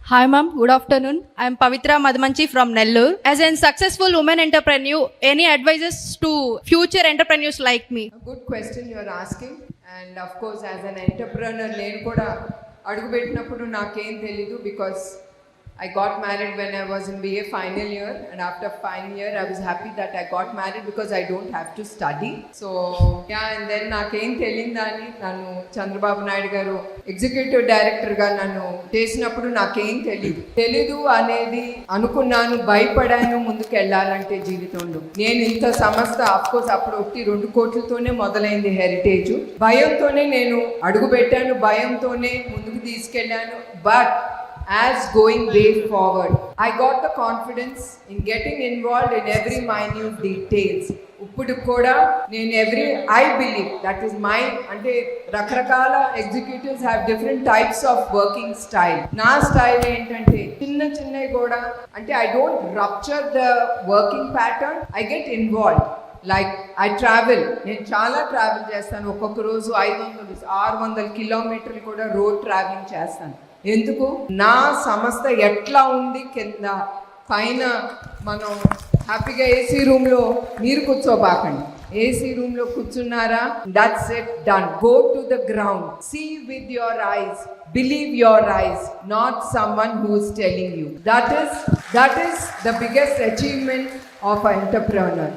Hi ma'am, good afternoon. I am Pavitra Madhumanchi from Nellore. As a successful woman entrepreneur, any advices to future entrepreneurs like me? A good question you are asking, and of course as an entrepreneur నేను కూడా అడుగుపెట్టినప్పుడు నాకేం తెలీదు because I got married when I was in BA final year, and after final year I was happy that I got married because I don't have to study. So yeah, and then నాకేం తెలియదని నన్ను చంద్రబాబు నాయుడు గారు executive డైరెక్టర్గా నన్ను చేసినప్పుడు నాకేం తెలీదు అనేది అనుకున్నాను, భయపడాను ముందుకు వెళ్ళాలంటే జీవితంలో. నేను ఇంత సంస్థ అఫ్కోర్స్ అప్పుడు 1-2 కోట్లతోనే మొదలైంది హెరిటేజ్. భయంతోనే నేను అడుగుపెట్టాను, భయంతోనే ముందుకు తీసుకెళ్ళాను. But as going way forward, I got the confidence in getting involved in every minute details. ఇప్పుడు కూడా నేను I believe that is my అంటే రకరకాల executives have different types of working style. నా స్టైల్ ఏంటంటే చిన్నవి కూడా అంటే I don't rupture the working pattern, I get involved. Like I travel, నేను చాలా ట్రావెల్ చేస్తాను. ఒక్కొక్క రోజు 500-600 కిలోమీటర్లు కూడా రోడ్ ట్రావెలింగ్ చేస్తాను. ఎందుకు? నా సంస్థ ఎట్లా ఉంది కింద పైన మనం హ్యాపీగా ఏసీ రూమ్లో మీరు కూర్చోబాకండి. ఏసీ రూమ్లో కూర్చున్నారా, that's it, done. Go to the ground, see with your eyes, believe your eyes, not someone who is telling you. That is the biggest achievement of a entrepreneur.